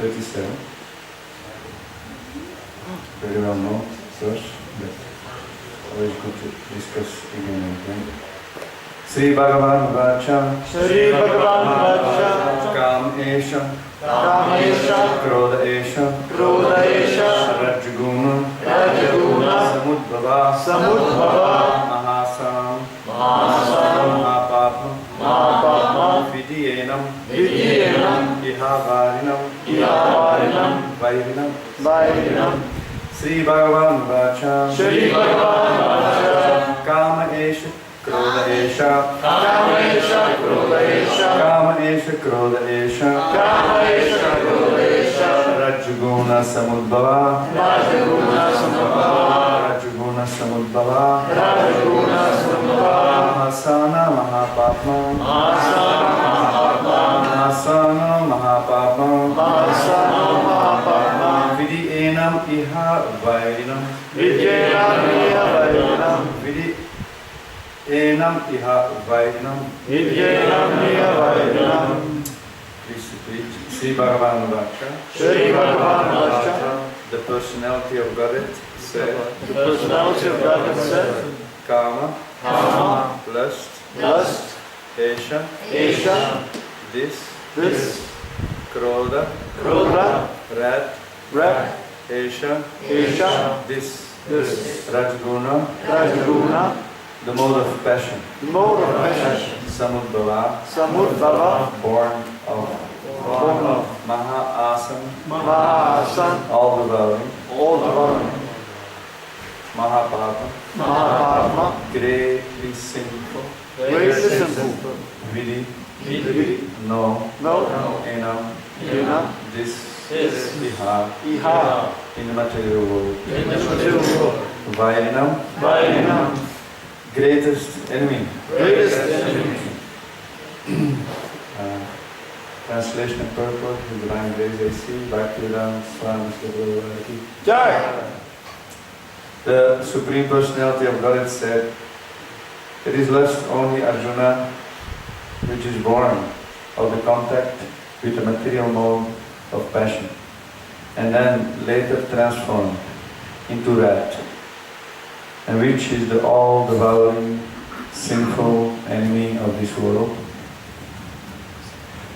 37. Very well known verse, but always good to discuss again and again. Sri Bhagavan Vacha, Sri Bhagavan Vacha, Kam Esha, Kamesha, Krodha Esha, Krodha Esha, Rajaguna, Rajaguna, Samudbhava, Samudbhava, Mahasam, Mahasam, Mahapapma, Mahapapma, Vidyenam, Vidyenam, Ihavarinam, Ihavarinam, Vairinam, Vairinam, Sri Bhagavan Vacha, Sri Bhagavan Vacha, Kama Esha, Krodha Esha, Kamesha, Krodha Esha, Kama Esha, Krodha Esha, Kamesha, Krodha Esha, Rajaguna Samudbhava, Rajaguna Samudbhava, Rajaguna Samudbhava, Rajaguna Samudbhava, Mahasana Mahapapma, Mahasana Mahapapma, Mahasana Mahapapma, Mahasana Mahapapma, Vidyenam Iha Vairinam, Vidyenam Iha Vairinam, Vidyenam Iha Vairinam. Vidyenam Iha Vairinam. Please repeat. Sri Bhagavan Vacha, Sri Bhagavan Vacha, the personality of Godhead said, the personality of God said, Kama, Kama, lust, lust, Esha, Esha, this, Krodha, Krodha, Wrath, Wrath, Esha, Esha, this, this, Rajaguna, Rajaguna, the mode of passion, mode of passion, Samudbhava, Samudbhava, born of Maha-asam, Mahasan, all devouring, all devouring, Mahapapa, Mahapatma, greatly sinful, greatly sinful, Vidi, Vidi, no, Enam, this, This, Iha, Iha, in the material world, in the material world, Vairinam, Vairinam, greatest enemy. greatest enemy. Translation and purport, the divine grace I see, Bhaktivedanta Swami Sri. Jai. The Supreme Personality of Godhead said, it is lust only, Arjuna, which is born of the contact with the material mode of passion, and then later transformed into wrath, and which is the all-devouring, sinful enemy of this world.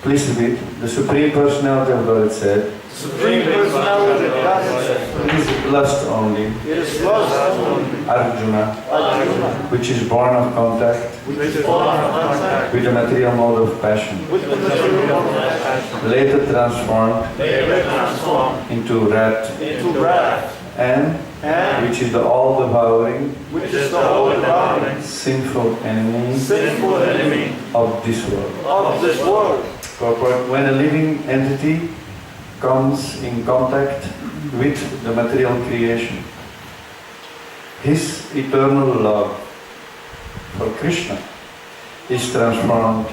Please repeat. The Supreme Personality of Godhead said, Supreme Personality of God said, it is lust only, it is lust only, Arjuna, Arjuna, which is born of contact which is born of contact with the material mode of passion, with the material mode of passion, later transformed later transformed into wrath, into wrath, and which is the all-devouring, which is the all-devouring, sinful enemy sinful enemy of this world. of this world. Purport: when a living entity comes in contact with the material creation, his eternal love for Krishna is transformed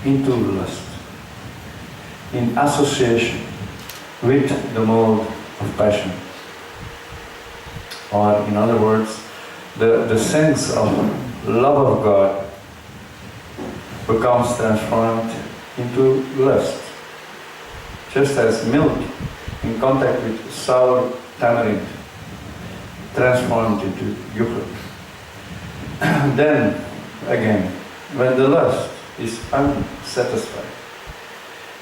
into lust in association with the mode of passion. Or in other words, the sense of love of God becomes transformed into lust. Just as milk in contact with sour tamarind transformed into yogurt. Then again, when the lust is unsatisfied,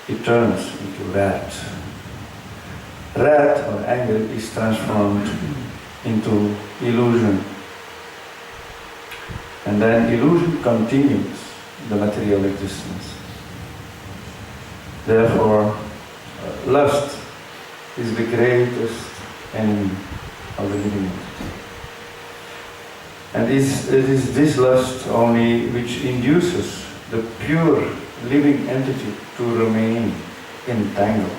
it turns into wrath. Wrath or anger is transformed into illusion. And then illusion continues the material existence. Therefore, lust is the greatest enemy of the living entity. And it is this lust only which induces the pure living entity to remain entangled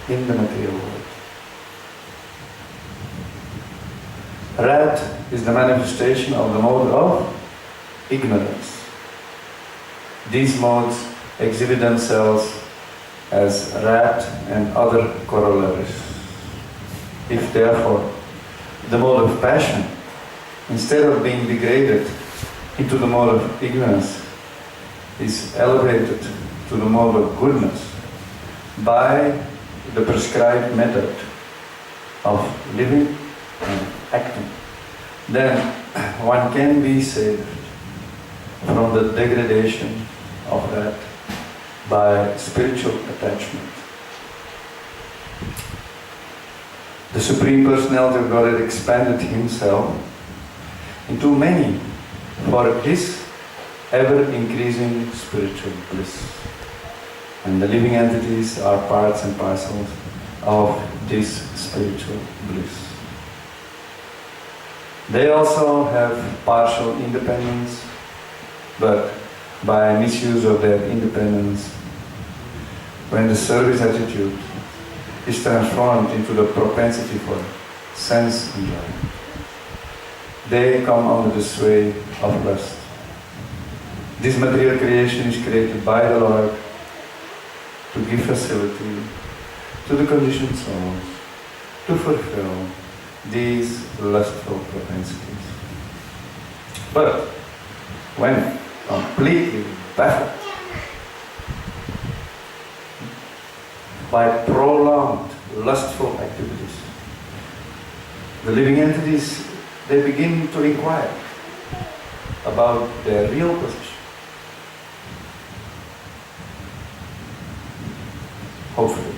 in the material world. Wrath is the manifestation of the mode of ignorance. These modes exhibit themselves as wrath and other corollaries. If therefore the mode of passion, instead of being degraded into the mode of ignorance, is elevated to the mode of goodness by the prescribed method of living and acting, then one can be saved from the degradation of that by spiritual attachment. The Supreme Personality of Godhead expanded Himself into many for His ever-increasing spiritual bliss. And the living entities are parts and parcels of this spiritual bliss. They also have partial independence, but by misuse of their independence, when the service attitude is transformed into the propensity for sense enjoyment, they come under the sway of lust. This material creation is created by the Lord to give facility to the conditioned souls to fulfill these lustful propensities. But when completely baffled by prolonged lustful activities, the living entities, they begin to inquire about their real position. Hopefully.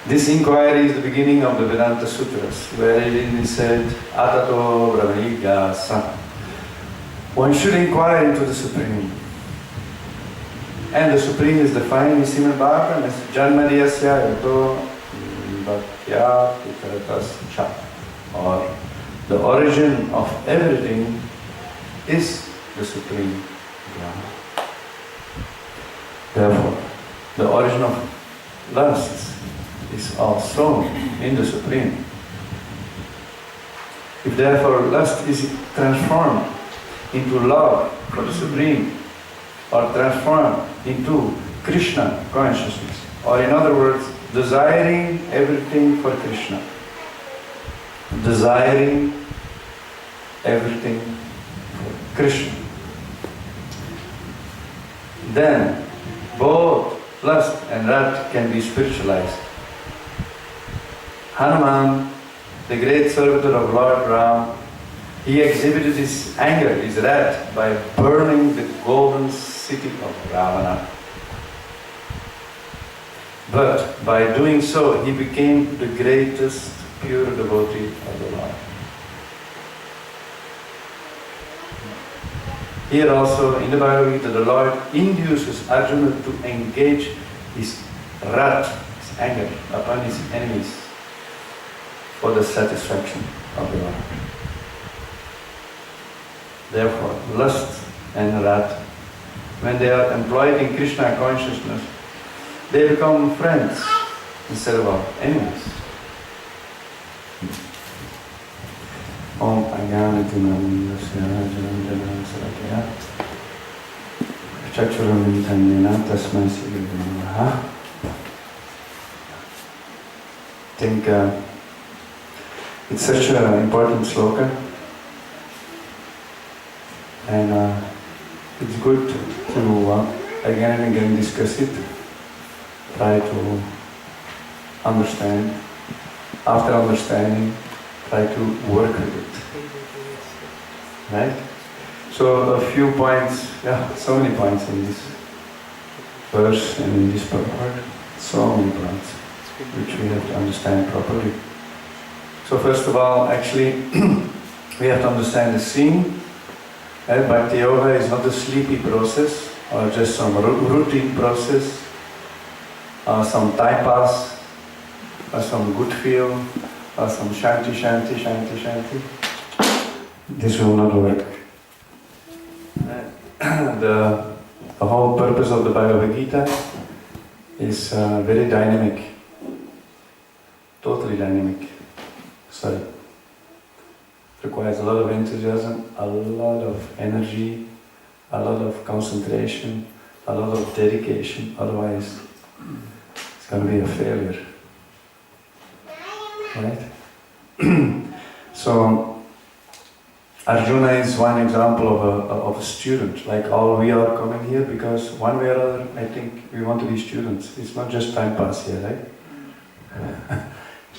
This inquiry is the beginning of the Vedanta Sutras, where it is said, Atato Brahmanigyasa. One should inquire into the Supreme. And the Supreme is defined in Srimad Bhagavatam as Janmadhyasya Yato Bhaktya Pitaratas Cha. Or the origin of everything is the Supreme Brahma. Therefore, the origin of lust is also in the Supreme. If therefore lust is transformed into love for the Supreme, or transformed into Krishna consciousness, or in other words, desiring everything for Krishna, desiring everything for Krishna, then both lust and wrath can be spiritualized. Hanuman, the great servitor of Lord Ram, he exhibited his anger, his wrath, by burning the golden city of Ravana. But by doing so, he became the greatest pure devotee of the Lord. Here also, in the Bhagavad Gita, the Lord induces Arjuna to engage his wrath, his anger, upon his enemies for the satisfaction of the Lord. Therefore, lust and wrath, when they are employed in Krishna consciousness, they become friends instead of our enemies. Om Ajnanatinamindasya Janandana Sarakya Chakshuramintanyena Tasmai Sri Namaha. I think it's such an important sloka, and it's good to again and again discuss it, try to understand, after understanding, try to work with it. Right? So a few points, so many points in this verse and in this purport, so many points which we have to understand properly. So first of all, actually, we have to understand the scene. Bhakti Yoga is not a sleepy process or just some routine process or some time pass or some good feel or some shanti, shanti, shanti, shanti. This will not work. The whole purpose of the Bhagavad Gita is very dynamic, totally dynamic. Sorry. Requires a lot of enthusiasm, a lot of energy, a lot of concentration, a lot of dedication, otherwise it's going to be a failure. Right? So, Arjuna is one example of a student, like all we are coming here because one way or other, I think we want to be students. It's not just time pass here, right?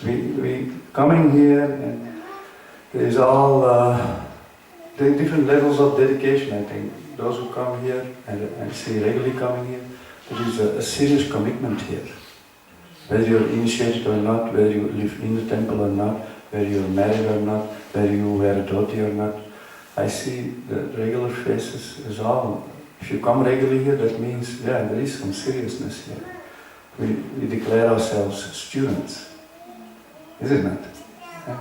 we coming here and there's all the different levels of dedication, I think. Those who come here, and I see regularly coming here, there is a serious commitment here. Whether you're initiated or not, whether you live in the temple or not, whether you're married or not, whether you wear a dhoti or not, I see the regular faces is all. If you come regularly here, that means, yeah, there is some seriousness here. We declare ourselves students, is it not? Yeah.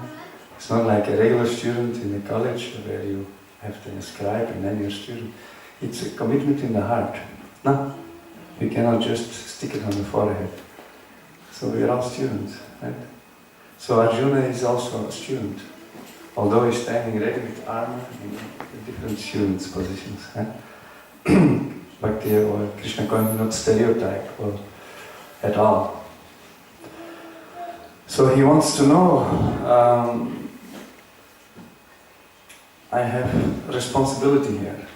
It's not like a regular student in the college where you have to inscribe and then you're a student. It's a commitment in the heart. No, you cannot just stick it on the forehead. So we are all students, right? So Arjuna is also a student, although he's standing ready with armor in different students' positions. Bhakti or Krishna consciousness not stereotype or at all. So he wants to know, I have responsibility here.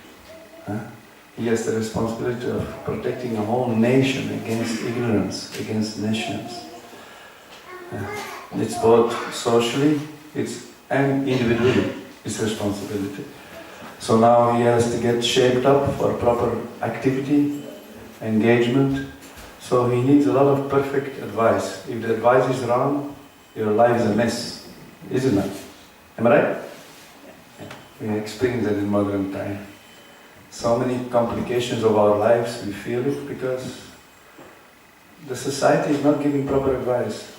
He has the responsibility of protecting a whole nation against ignorance, against nations. It's both socially, and individually, it's responsibility. So now he has to get shaped up for proper activity, engagement. So he needs a lot of perfect advice. If the advice is wrong, your life is a mess, isn't it? Am I right? We experience that in modern time. So many complications of our lives, we feel it because the society is not giving proper advice.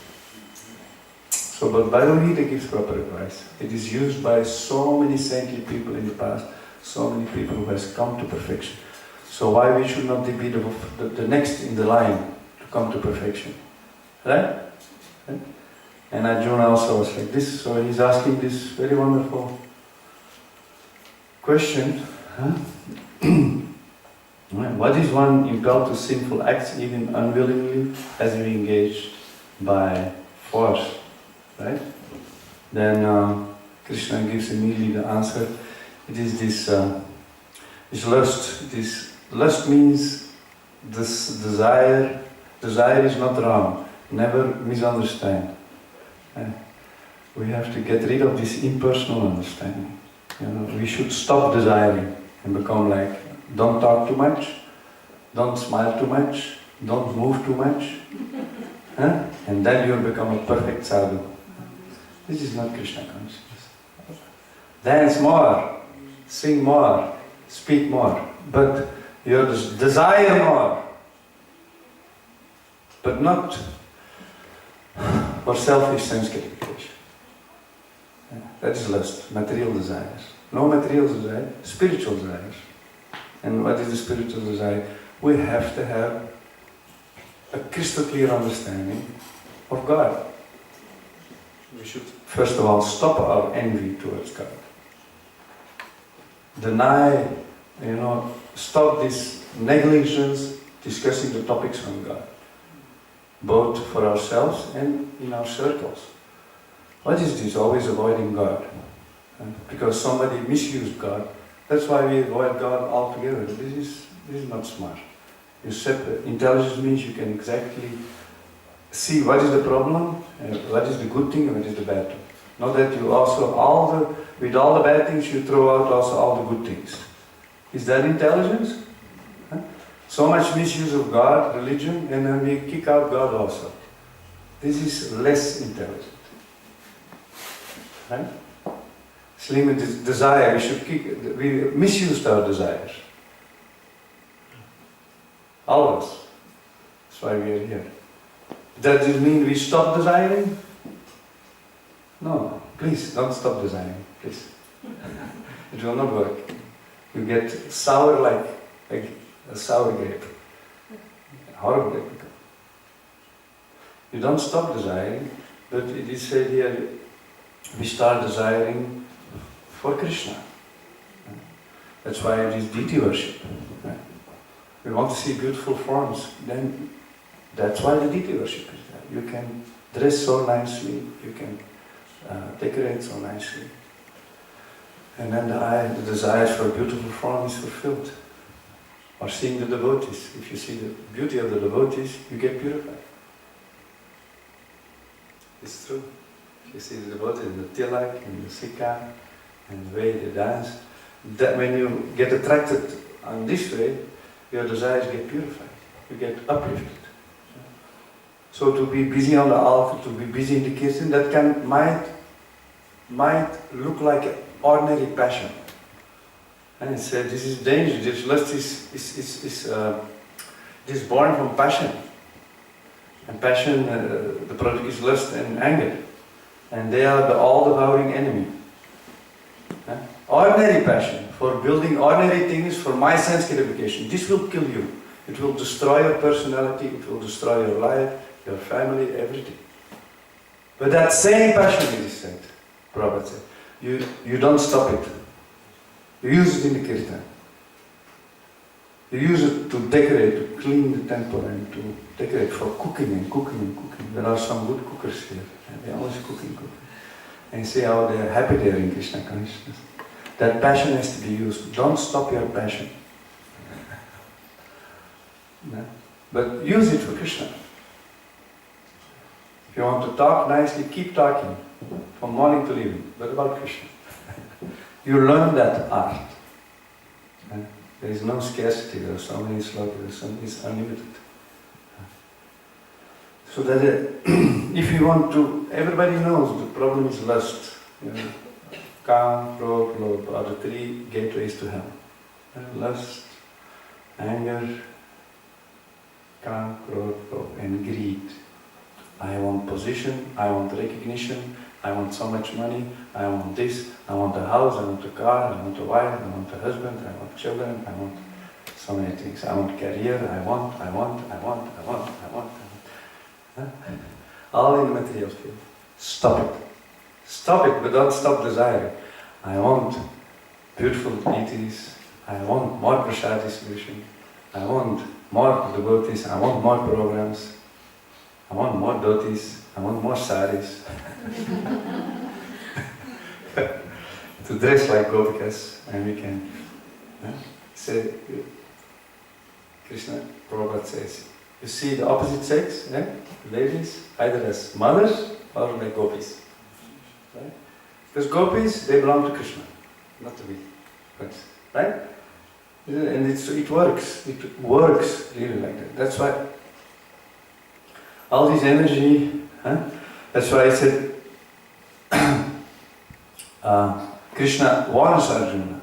So, but Bhagavad Gita gives proper advice. It is used by so many saintly people in the past, so many people who has come to perfection. So why we should not be the next in the line to come to perfection? Right? Right? And Arjuna also was like this, so he's asking this very wonderful question. What is one impelled to sinful acts even unwillingly as we engaged by force? Right? Then Krishna gives immediately the answer. It is this lust. This lust means this desire. Desire is not wrong. Never misunderstand. We have to get rid of this impersonal understanding. We should stop desiring and become like, don't talk too much, don't smile too much, don't move too much, and then you'll become a perfect sadhu. This is not Krishna consciousness. Dance more, sing more, speak more, but you desire more, but not for selfish sense gratification. That is lust, material desires. No material desire, spiritual desires. And what is the spiritual desire? We have to have a crystal clear understanding of God. We should first of all stop our envy towards God. Deny, stop this negligence discussing the topics on God. Both for ourselves and in our circles. What is this? Always avoiding God. Because somebody misused God. That's why we avoid God altogether. This is not smart. Intelligence means you can exactly see what is the problem, what is the good thing, and what is the bad thing. Not that you also, with all the bad things, you throw out also all the good things. Is that intelligence? So much misuse of God, religion, and then we kick out God also. This is less intelligent. Right? Slim desire, we misused our desires. All of us. That's why we are here. Does it mean we stop desiring? No, please don't stop desiring, please. It will not work. You get sour like a sour grape. Horrible grape. You don't stop desiring, but it is said here, we start desiring for Krishna. That's why it is deity worship. We want to see beautiful forms, then that's why the deity worship is there. You can dress so nicely, you can decorate so nicely. And then the desires for a beautiful form is fulfilled. Or seeing the devotees. If you see the beauty of the devotees, you get purified. It's true. If you see the devotees in the tilak, in the sikha, and the way they dance, that when you get attracted on this way, your desires get purified. You get uplifted. So to be busy on the altar, to be busy in the kirtan, that might look like an ordinary passion. And it said, this is dangerous. This lust is born from passion. And passion, the product is lust and anger. And they are the all-devouring enemy. Ordinary passion, for building ordinary things, for my sense gratification. This will kill you. It will destroy your personality, it will destroy your life, your family, everything. But that same passion, it is said, Prabhupada said, you don't stop it. You use it in the kirtan. You use it to decorate, to clean the temple and to decorate for cooking and cooking and cooking. There are some good cookers here. And they're always cooking. And you see how they're happy there in Krishna consciousness. That passion has to be used. Don't stop your passion. No? But use it for Krishna. If you want to talk nicely, keep talking. From morning to evening. But about Krishna. You learn that art. There is no scarcity, there are so many slokas, it's unlimited. So that if you want to, everybody knows the problem is lust. Kam, Krodh, Lobha are the three gateways to hell. Lust, anger, Kam, Krodh, Lobha, and greed. I want position, I want recognition, I want so much money, I want this, I want a house, I want a car, I want a wife, I want a husband, I want children, I want so many things. I want career, I want. All in the material field. Stop it. Stop it, but don't stop desiring. I want beautiful deities, I want more prasad distribution, I want more devotees, I want more programs, I want more dhotis, I want more saris. To dress like gopikas, and we can say, Krishna, Prabhupada says, you see the opposite sex, ladies, either as mothers or like gopis. Right? Because gopis, they belong to Krishna, not to me. Right? And it works. It works really like that. That's why all this energy, that's why I said, Krishna warns Arjuna.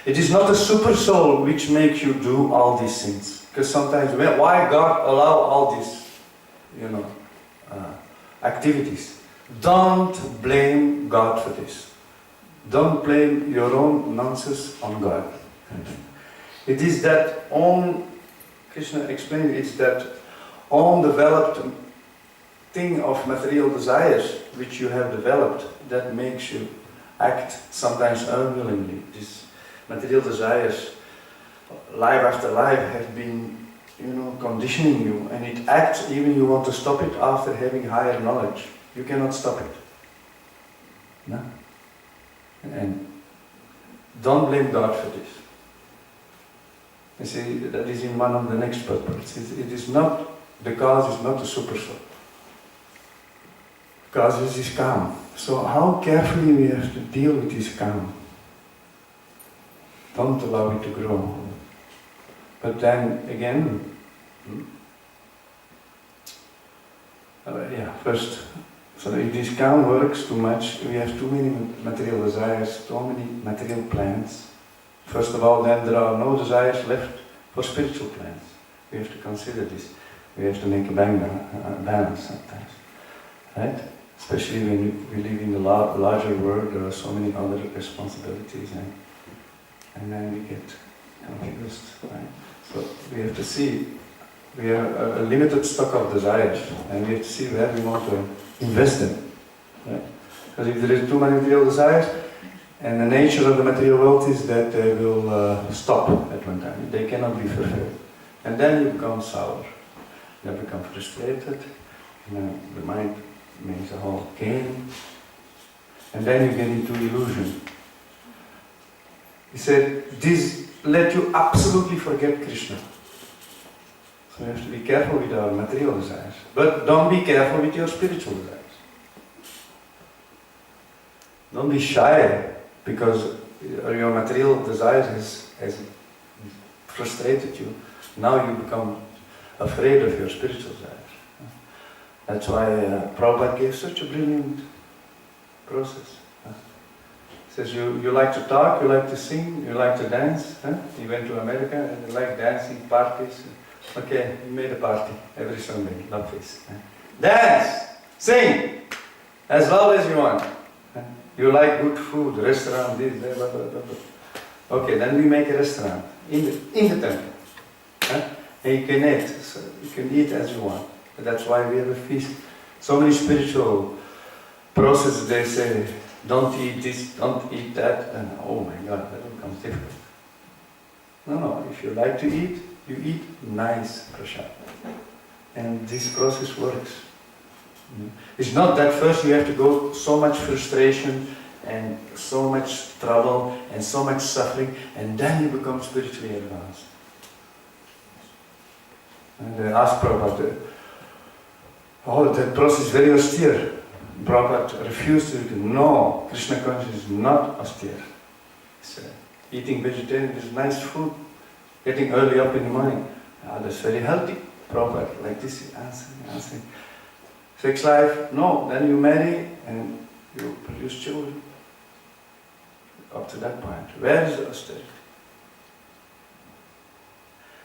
It is not a super soul which makes you do all these things. Because sometimes, why God allow all these, activities? Don't blame God for this. Don't blame your own nonsense on God. It is that own, Krishna explained, it's that own developed thing of material desires which you have developed that makes you act sometimes unwillingly. These material desires, life after life, have been, conditioning you, and it acts even you want to stop it after having higher knowledge. You cannot stop it. No? And don't blame God for this. You see, that is in one of the next purports. It is not, the cause is not the super soul. The cause is calm. So how carefully we have to deal with this calm. Don't allow it to grow. But then again, first, so if this calm works too much, we have too many material desires, too many material plans. First of all, then there are no desires left for spiritual plans. We have to consider this. We have to make a balance sometimes. Right? Especially when we live in the larger world, there are so many other responsibilities, and then we get confused. Right? So we have to see, we have a limited stock of desires, and we have to see where we want to invest them. Right? Because if there is too many material desires, and the nature of the material world is that they will stop at one time. They cannot be fulfilled. And then you become sour. You become frustrated. The mind makes a whole game. And then you get into illusion. He said, this let you absolutely forget Krishna. So we have to be careful with our material desires. But don't be careful with your spiritual desires. Don't be shy because your material desires has frustrated you. Now you become afraid of your spiritual desires. That's why Prabhupada gave such a brilliant process. He says, you like to talk, you like to sing, you like to dance. He went to America and he liked dancing, parties. Okay, he made a party every Sunday, love this. Dance, sing, as loud as you want. You like good food, restaurant, this, that, blah, blah, blah, blah. Okay, then we make a restaurant in the temple. And you can eat, so you can eat as you want. That's why we have a feast. So many spiritual processes, they say, don't eat this, don't eat that, and oh my God, that becomes difficult. No, if you like to eat, you eat nice prasad. And this process works. It's not that first you have to go so much frustration and so much trouble and so much suffering, and then you become spiritually advanced. And they asked Prabhupada, oh, that process is very austere. Prabhupada refused to do it. No, Krishna consciousness is not austere. It's, eating vegetarian is nice food. Getting early up in the morning, that's very healthy. Prabhupada, like this, answering. Sex life, no, then you marry and you produce children. Up to that point, where is the austerity?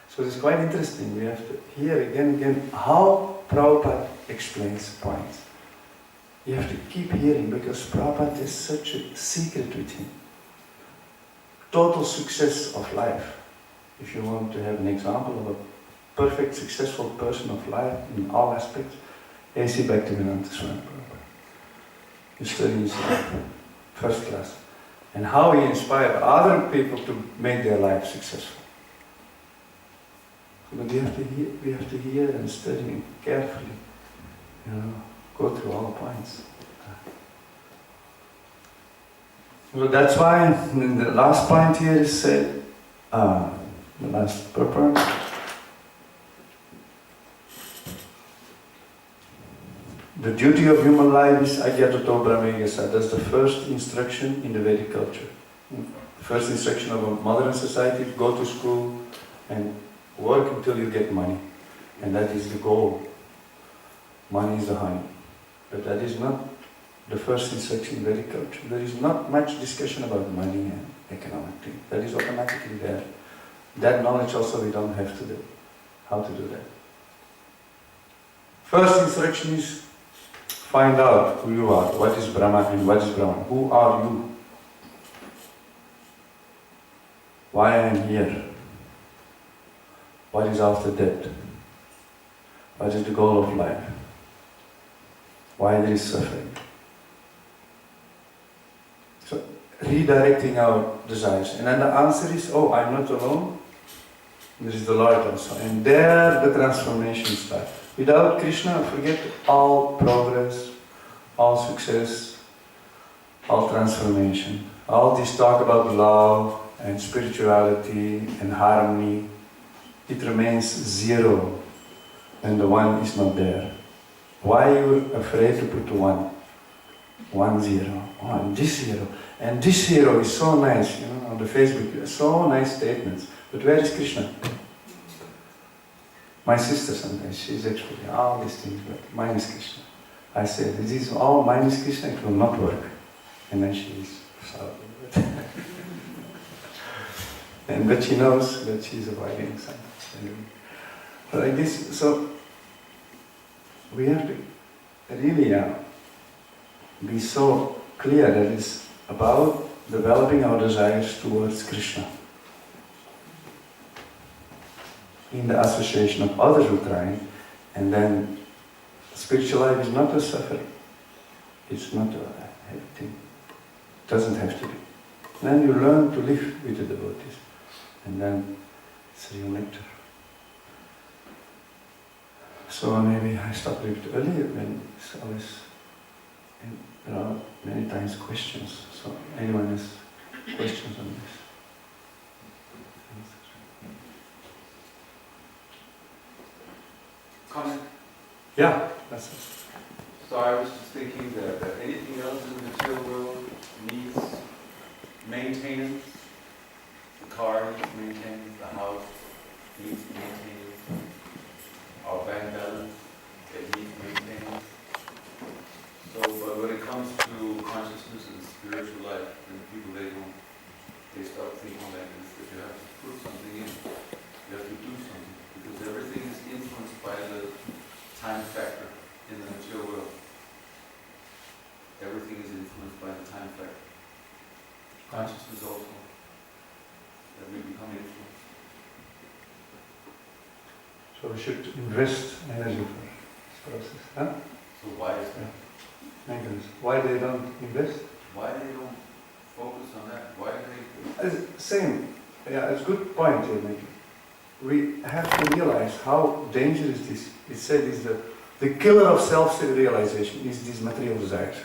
So it's quite interesting. We have to hear again how Prabhupada explains points. You have to keep hearing because Prabhupada is such a secret with him. Total success of life. If you want to have an example of a perfect, successful person of life in all aspects, A.C. Bhaktivedanta Swami Prabhupada. He studies first class. And how he inspired other people to make their life successful. But we have to hear and study carefully. Go through all the points. So that's why in the last point here is said, the last purport. The duty of human life is Agyatato Brahmegasa. That's the first instruction in the Vedic culture. The first instruction of a modern society is go to school and work until you get money. And that is the goal. Money is the honey. But that is not the first instruction in Vedic culture. There is not much discussion about money and economic things. That is automatically there. That knowledge also we don't have to do. How to do that. First instruction is find out who you are, what is Brahma and what is Brahman. Who are you? Why I am here? What is after death? What is the goal of life? Why there is suffering? So, redirecting our desires. And then the answer is, oh, I'm not alone. There is the Lord also. And there the transformation starts. Without Krishna, forget all progress, all success, all transformation. All this talk about love and spirituality and harmony, it remains zero when the one is not there. Why are you afraid to put one? 1 0. Oh, this hero. And this hero is so nice, on the Facebook, so nice statements. But where is Krishna? My sister sometimes, she's explaining all these things, but mine is Krishna. I say, this is all mine is Krishna, it will not work. And then she is sorry. But she knows that she's avoiding something. Like this, so we have to really be so clear that it's about developing our desires towards Krishna. In the association of others who try, and then spiritual life is not a suffering. It's not a heavy thing. It doesn't have to be. Then you learn to live with the devotees, and then it's real nectar. So maybe I stop a bit earlier when it's always, and there are many times questions. So anyone has questions on this? comment? Yeah, that's it. So I was just thinking that anything else in the material world needs maintenance. The car needs maintenance, the house needs maintenance, our bank balance, it needs maintenance. So, but when it comes to consciousness and spiritual life, and people they start thinking like this, that you have to put something in, you have to do something, because everything is influenced by the time factor in the material world. Everything is influenced by the time factor. Consciousness also, that we become influenced. So we should invest energy for this process. Huh? So why is that? Maintenance. Why they don't invest? Why they don't focus on that? Why do they? Same. Yeah, it's a good point you're making. We have to realize how dangerous this. It said is the killer of self-realization is these material desires.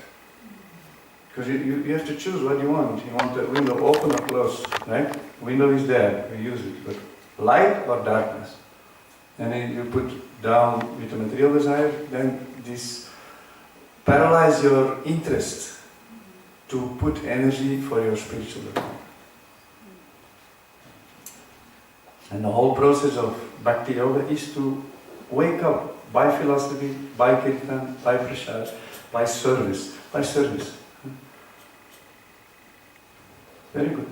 Because you have to choose what you want. You want the window open or closed, right? Window is there, we use it. But light or darkness? And then you put down with the material desire, then this paralyze your interest to put energy for your spiritual development. And the whole process of Bhakti Yoga is to wake up by philosophy, by kirtan, by prasad, by service. Very good.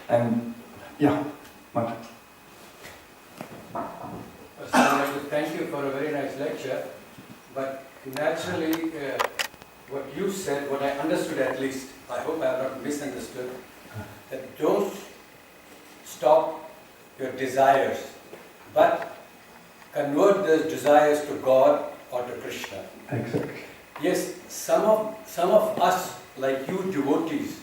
And yeah, Mata. First, I'd like to thank you for a very nice lecture, but naturally, what you said, what I understood at least, I hope I have not misunderstood, that don't stop your desires, but convert those desires to God or to Krishna. Exactly. Yes, some of us, like you devotees,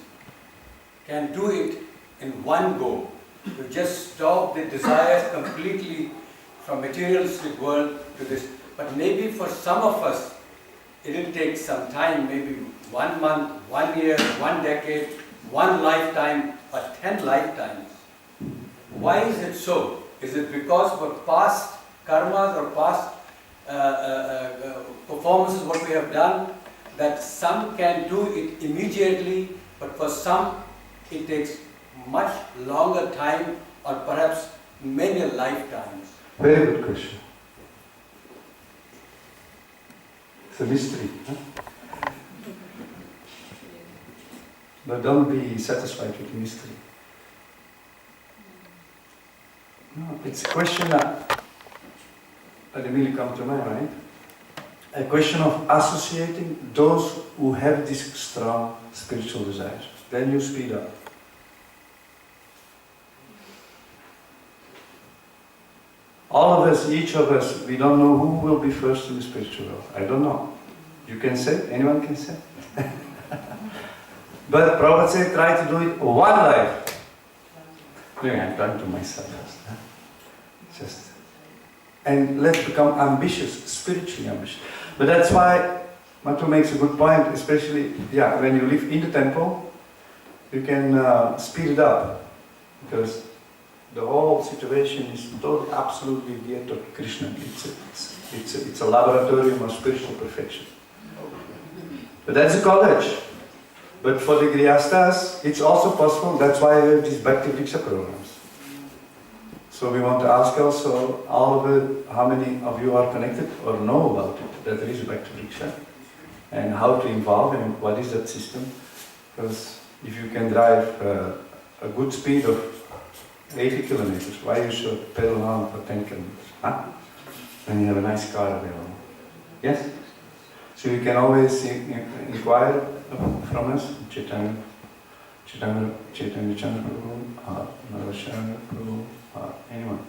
can do it in one go. To just stop the desires completely from materialistic world to this. But maybe for some of us, it will take some time, maybe 1 month, 1 year, 1 decade, 1 lifetime, or 10 lifetimes. Why is it so? Is it because of past karmas or past performances, what we have done, that some can do it immediately, but for some it takes much longer time or perhaps many lifetimes? Very good question. It's a mystery. Huh? But don't be satisfied with the mystery. No, it's a question that immediately comes to mind, right? A question of associating those who have this strong spiritual desires. Then you speed up. All of us, each of us, we don't know who will be first in the spiritual world. I don't know. You can say, anyone can say. But Prabhupada said, try to do it one life. I'm talking to myself. Just, and let's become ambitious, spiritually ambitious. But that's why Matu makes a good point, especially, when you live in the temple, you can speed it up. Because the whole situation is totally, absolutely geared to Krishna. It's a laboratorium of spiritual perfection. But that's a college. But for the Grihasthas, it's also possible. That's why I have these Bhakti Vriksha programs. So we want to ask also all of it, how many of you are connected or know about it, that there is a Bhakti Vriksha, and how to involve and what is that system. Because if you can drive a good speed of 80 kilometers, why you should pedal on for 10 kilometers? Huh? When you have a nice car available. Yes? So you can always inquire from us, Chaitanya Chandra Prabhu, Narasharana Prabhu, anyone.